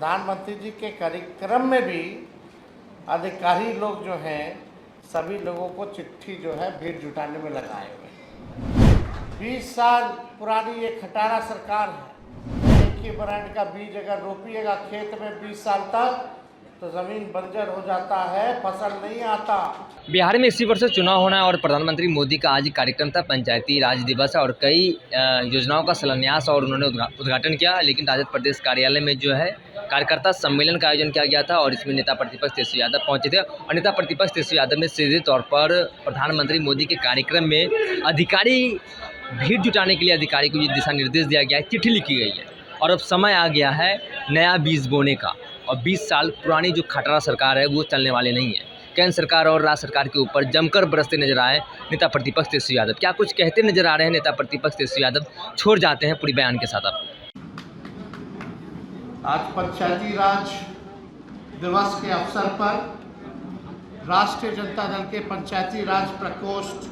प्रधानमंत्री जी के कार्यक्रम में भी अधिकारी लोग जो हैं सभी लोगों को चिट्ठी जो है भीड़ जुटाने में लगाए हुए। 20 साल पुरानी ये खटारा सरकार है। एक ही ब्रांड का बीज अगर रोपिएगा खेत में 20 साल तक तो ज़मीन बंजर हो जाता है, फसल नहीं आता। बिहार में इसी वर्ष चुनाव होना है और प्रधानमंत्री मोदी का आज कार्यक्रम था, पंचायती राज दिवस है और कई योजनाओं का शिलान्यास और उन्होंने उद्घाटन किया। लेकिन राजद प्रदेश कार्यालय में जो है कार्यकर्ता सम्मेलन का आयोजन किया गया था और इसमें नेता प्रतिपक्ष तेजस्वी यादव पहुंचे थे और नेता प्रतिपक्ष तेजस्वी यादव ने सीधे तौर पर प्रधानमंत्री मोदी के कार्यक्रम में अधिकारी भीड़ जुटाने के लिए अधिकारी को ये दिशा निर्देश दिया गया है, चिट्ठी लिखी गई है और अब समय आ गया है नया बीज बोने का। और 20 साल पुरानी जो खटारा सरकार है वो चलने वाली नहीं है। केंद्र सरकार और राज्य सरकार के ऊपर जमकर बरसते नजर आए नेता प्रतिपक्ष तेजस्वी यादव। क्या कुछ कहते नजर आ रहे हैं नेता प्रतिपक्ष तेजस्वी यादव, छोड़ जाते हैं पूरी बयान के साथ आप। आज पंचायती राज दिवस के अवसर पर राष्ट्रीय जनता दल के पंचायती राज प्रकोष्ठ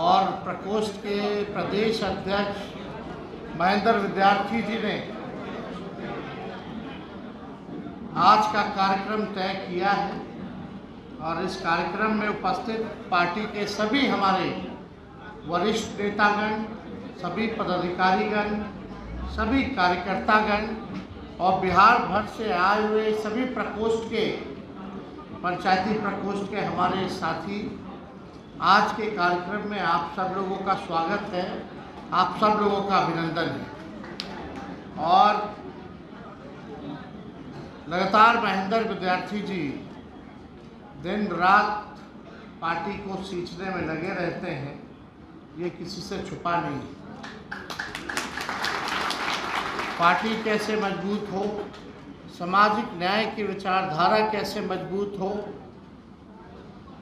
और प्रकोष्ठ के प्रदेश अध्यक्ष महेंद्र विद्यार्थी जी ने आज का कार्यक्रम तय किया है और इस कार्यक्रम में उपस्थित पार्टी के सभी हमारे वरिष्ठ नेतागण, सभी पदाधिकारीगण, सभी कार्यकर्तागण और बिहार भर से आए हुए सभी प्रकोष्ठ के पंचायती प्रकोष्ठ के हमारे साथी, आज के कार्यक्रम में आप सब लोगों का स्वागत है, आप सब लोगों का अभिनंदन है। और लगातार महेंद्र विद्यार्थी जी दिन रात पार्टी को सींचने में लगे रहते हैं, ये किसी से छुपा नहीं है। पार्टी कैसे मजबूत हो, सामाजिक न्याय की विचारधारा कैसे मजबूत हो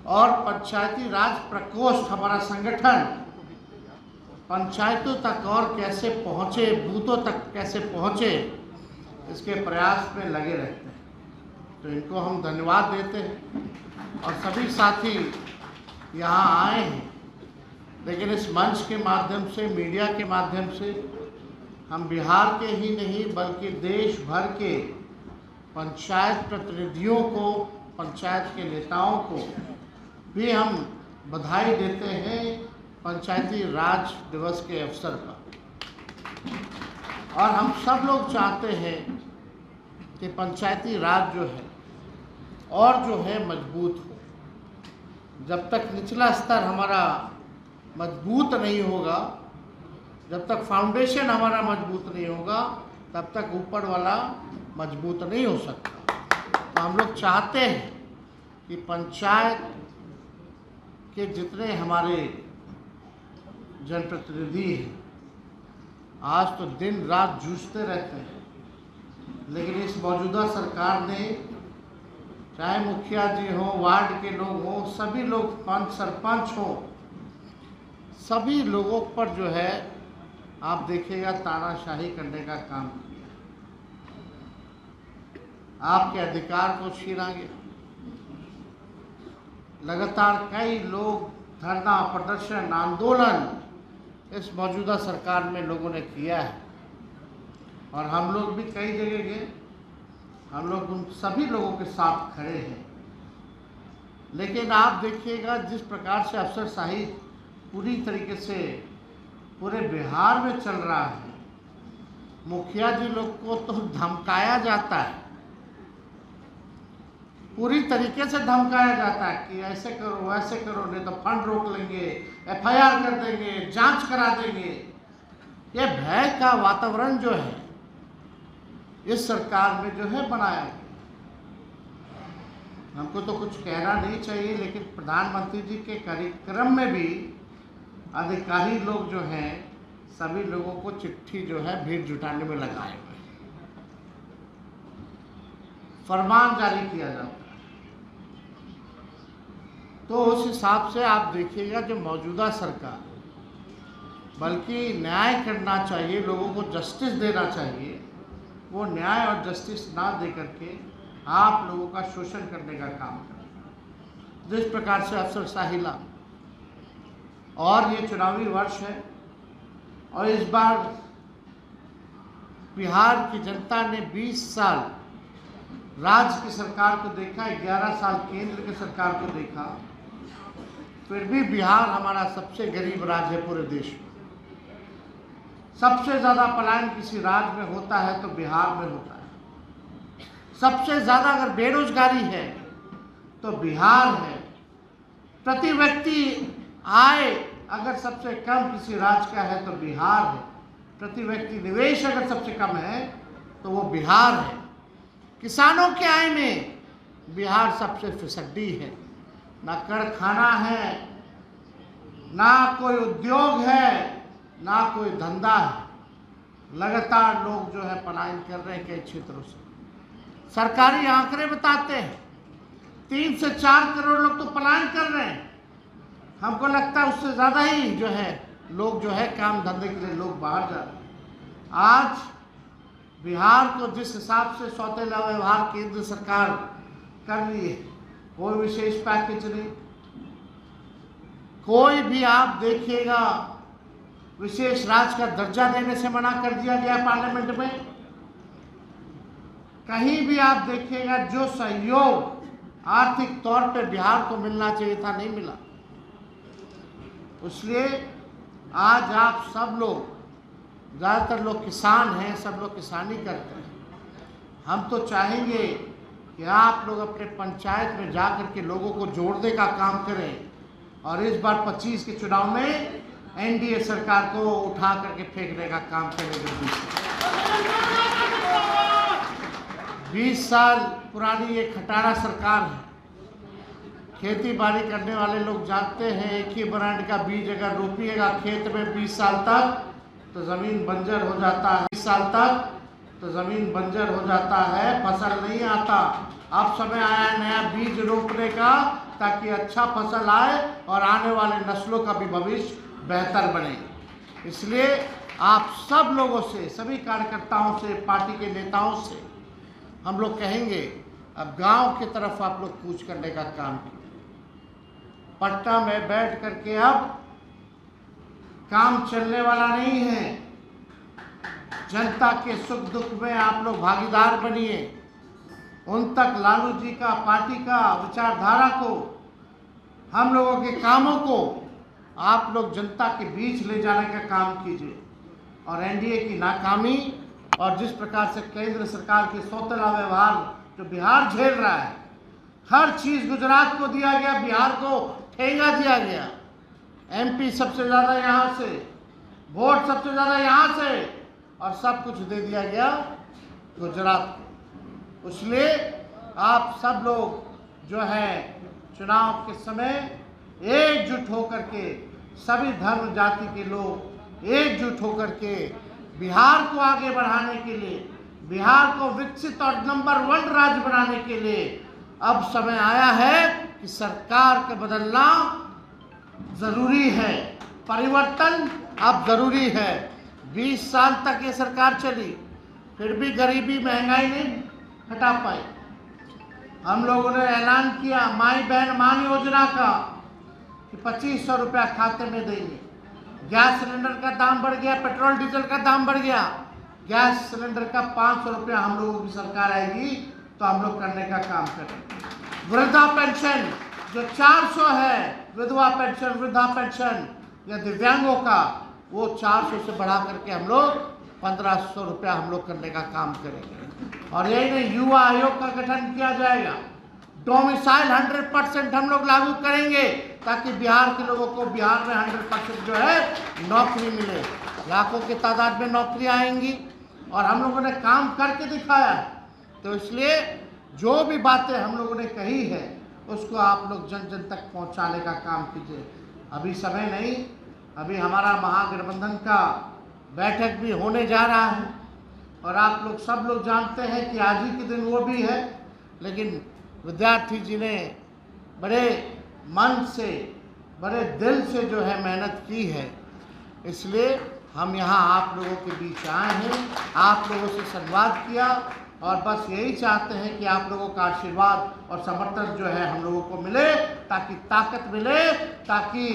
और पंचायती राज प्रकोष्ठ हमारा संगठन पंचायतों तक और कैसे पहुँचे, बूथों तक कैसे पहुँचे, इसके प्रयास में लगे रहते हैं। तो इनको हम धन्यवाद देते हैं और सभी साथी यहाँ आए हैं। लेकिन इस मंच के माध्यम से, मीडिया के माध्यम से हम बिहार के ही नहीं बल्कि देश भर के पंचायत प्रतिनिधियों को, पंचायत के नेताओं को भी हम बधाई देते हैं पंचायती राज दिवस के अवसर पर। और हम सब लोग चाहते हैं कि पंचायती राज जो है और जो है मजबूत हो। जब तक निचला स्तर हमारा मजबूत नहीं होगा, जब तक फाउंडेशन हमारा मजबूत नहीं होगा, तब तक ऊपर वाला मजबूत नहीं हो सकता। तो हम लोग चाहते हैं कि पंचायत के जितने हमारे जनप्रतिनिधि हैं, आज तो दिन रात जूझते रहते हैं, लेकिन इस मौजूदा सरकार ने, चाहे मुखिया जी हों, वार्ड के लोग हों, सभी लोग, पंच सरपंच हों, सभी लोगों पर जो है आप देखिएगा तानाशाही करने का काम किया। आपके अधिकार को छीना गया। लगातार कई लोग धरना, प्रदर्शन, आंदोलन इस मौजूदा सरकार में लोगों ने किया है और हम लोग भी कई जगह गए। हम लोग उन सभी लोगों के साथ खड़े हैं। लेकिन आप देखिएगा जिस प्रकार से अफसरशाही पूरी तरीके से पूरे बिहार में चल रहा है, मुखिया जी लोग को तो धमकाया जाता है, पूरी तरीके से धमकाया जाता है कि ऐसे करो, वैसे करो, नहीं तो फंड रोक लेंगे, एफआईआर कर देंगे, जांच करा देंगे। ये भय का वातावरण जो है इस सरकार में जो है बनाया गया। हमको तो कुछ कहना नहीं चाहिए, लेकिन प्रधानमंत्री जी के कार्यक्रम में भी अधिकारी लोग जो हैं सभी लोगों को चिट्ठी जो है भीड़ जुटाने में लगाए हुए हैं। फरमान जारी किया जाता है। तो उस हिसाब से आप देखिएगा जो मौजूदा सरकार बल्कि न्याय करना चाहिए, लोगों को जस्टिस देना चाहिए, वो न्याय और जस्टिस ना दे करके आप लोगों का शोषण करने का काम कर। जिस प्रकार से अफसरशाही ला, और ये चुनावी वर्ष है और इस बार बिहार की जनता ने 20 साल राज्य की सरकार को देखा, 11 साल केंद्र की सरकार को देखा, फिर भी बिहार हमारा सबसे गरीब राज्य है पूरे देश में। सबसे ज़्यादा पलायन किसी राज्य में होता है तो बिहार में होता है। सबसे ज़्यादा अगर बेरोजगारी है तो बिहार है। प्रति व्यक्ति आय अगर सबसे कम किसी राज्य का है तो बिहार है। प्रति व्यक्ति निवेश अगर सबसे कम है तो वो बिहार है। किसानों के आय में बिहार सबसे फिसड्डी है। ना कारखाना है, ना कोई उद्योग है, ना कोई धंधा है। लगातार लोग जो है पलायन कर रहे हैं कई क्षेत्रों से। सरकारी आंकड़े बताते हैं 3 से 4 करोड़ लोग तो पलायन कर रहे हैं। हमको लगता है उससे ज़्यादा ही जो है लोग जो है काम धंधे के लिए लोग बाहर जा रहे हैं। आज बिहार को जिस हिसाब से सौतेला व्यवहार केंद्र सरकार कर रही है, कोई विशेष पैकेज नहीं, कोई भी आप देखिएगा विशेष राज्य का दर्जा देने से मना कर दिया गया पार्लियामेंट में। कहीं भी आप देखिएगा जो सहयोग आर्थिक तौर पे बिहार को मिलना चाहिए था नहीं मिला। इसलिए आज आप सब लोग, ज़्यादातर लोग किसान हैं, सब लोग किसानी करते हैं। हम तो चाहेंगे कि आप लोग अपने पंचायत में जा कर के लोगों को जोड़ने का काम करें और इस बार 25 के चुनाव में एनडीए सरकार को उठा करके फेंकने का काम करेंगे। 20 साल पुरानी ये खटारा सरकार है। खेती बाड़ी करने वाले लोग जानते हैं एक ही ब्रांड का बीज अगर रोपिएगा खेत में 20 साल तक तो ज़मीन बंजर हो जाता है। 20 साल तक तो ज़मीन बंजर हो जाता है, फसल नहीं आता। अब समय आया नया बीज रोपने का ताकि अच्छा फसल आए और आने वाले नस्लों का भी भविष्य बेहतर बने। इसलिए आप सब लोगों से, सभी कार्यकर्ताओं से, पार्टी के नेताओं से हम लोग कहेंगे अब गांव की तरफ आप लोग कूच करने का काम कीजिए। पटना में बैठ करके अब काम चलने वाला नहीं है। जनता के सुख दुख में आप लोग भागीदार बनिए। उन तक लालू जी का, पार्टी का विचारधारा को, हम लोगों के कामों को आप लोग जनता के बीच ले जाने का काम कीजिए। और एनडीए की नाकामी और जिस प्रकार से केंद्र सरकार के सौतेला व्यवहार जो बिहार झेल रहा है, हर चीज़ गुजरात को दिया गया, बिहार को ठेंगा दिया गया। एमपी सबसे ज़्यादा यहाँ से, वोट सबसे ज़्यादा यहाँ से, और सब कुछ दे दिया गया गुजरात को। इसलिए आप सब लोग जो है चुनाव के समय एकजुट होकर के, सभी धर्म जाति के लोग एकजुट होकर के बिहार को आगे बढ़ाने के लिए, बिहार को विकसित और नंबर 1 राज्य बनाने के लिए अब समय आया है कि सरकार को बदलना ज़रूरी है। परिवर्तन अब ज़रूरी है। 20 साल तक ये सरकार चली, फिर भी गरीबी महंगाई नहीं हटा पाई। हम लोगों ने ऐलान किया माई बहन मान योजना का कि 2500 रुपया खाते में देंगे। गैस सिलेंडर का दाम बढ़ गया, पेट्रोल डीजल का दाम बढ़ गया। गैस सिलेंडर का 500 रुपया हम लोगों की सरकार आएगी तो हम लोग करने का काम करेंगे। वृद्धा पेंशन जो 400 है, विधवा पेंशन, वृद्धा पेंशन या दिव्यांगों का, वो 400 से बढ़ा करके हम लोग 1500 रुपया हम लोग करने का काम करेंगे। और यही नहीं, युवा आयोग का गठन किया जाएगा। डोमिसाइल 100% हम लोग लागू करेंगे ताकि बिहार के लोगों को बिहार में 100% जो है नौकरी मिले। लाखों की तादाद में नौकरी आएंगी और हम लोगों ने काम करके दिखाया है। तो इसलिए जो भी बातें हम लोगों ने कही है उसको आप लोग जन जन तक पहुंचाने का काम कीजिए। अभी समय नहीं, अभी हमारा महागठबंधन का बैठक भी होने जा रहा है और आप लोग सब लोग जानते हैं कि आज ही के दिन वो भी है। लेकिन विद्यार्थी जी ने बड़े मन से, बड़े दिल से जो है मेहनत की है, इसलिए हम यहाँ आप लोगों के बीच आए हैं, आप लोगों से संवाद किया और बस यही चाहते हैं कि आप लोगों का आशीर्वाद और समर्थन जो है हम लोगों को मिले, ताकि ताकत मिले, ताकि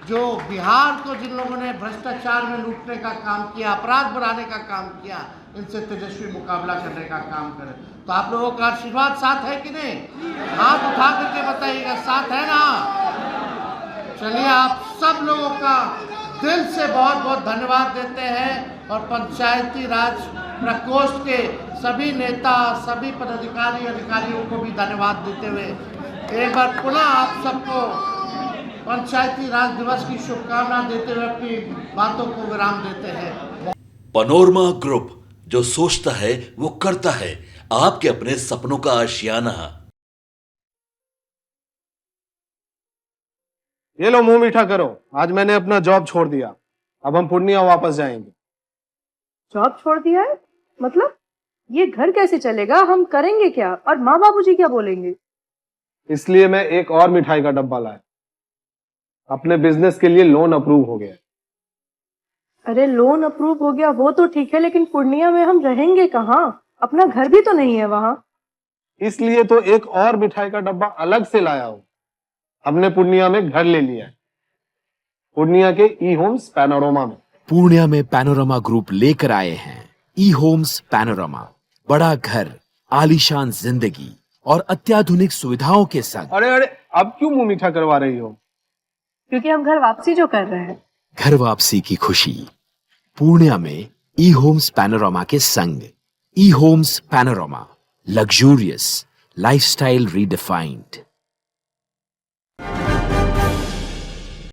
जो बिहार को जिन लोगों ने भ्रष्टाचार में लूटने का काम किया, अपराध बढ़ाने का काम किया, इनसे तेजस्वी मुकाबला करने का काम करें। तो आप लोगों का आशीर्वाद साथ है कि नहीं? हाथ उठा करके बताइएगा, साथ है ना? चलिए, आप सब लोगों का दिल से बहुत बहुत धन्यवाद देते हैं और पंचायती राज प्रकोष्ठ के सभी नेता, सभी पदाधिकारी अधिकारियों को भी धन्यवाद देते हुए एक बार पुनः आप सबको पंचायती राज दिवस की शुभकामना देते हुए अपनी बातों को विराम देते हैं। पनोरमा ग्रुप, जो सोचता है वो करता है। आपके अपने सपनों का आशियाना। ये लो, मुंह मीठा करो। आज मैंने अपना जॉब छोड़ दिया, अब हम पूर्णिया वापस जाएंगे। जॉब छोड़ दिया है? मतलब ये घर कैसे चलेगा? हम करेंगे क्या? और माँ बाबूजी क्या बोलेंगे? इसलिए मैं एक और मिठाई का डब्बा लाया। अपने बिजनेस के लिए लोन अप्रूव हो गया। अरे लोन अप्रूव हो गया वो तो ठीक है, लेकिन पूर्णिया में हम रहेंगे कहाँ? अपना घर भी तो नहीं है वहाँ। इसलिए तो एक और मिठाई का डब्बा अलग से लाया हूँ। हमने पूर्णिया में घर ले लिया है, पूर्णिया के ई होम्स पैनोरमा में। पूर्णिया में पैनोरमा ग्रुप लेकर आए हैं ई होम्स पैनोरमा। बड़ा घर, आलीशान जिंदगी और अत्याधुनिक सुविधाओं के संग। अरे अरे, अब क्यों मुंह मीठा करवा रही हो? क्योंकि हम घर वापसी जो कर रहे हैं। घर वापसी की खुशी पूर्णिया में ई होम्स पैनोरमा के संग। ई Homes Panorama, luxurious lifestyle redefined.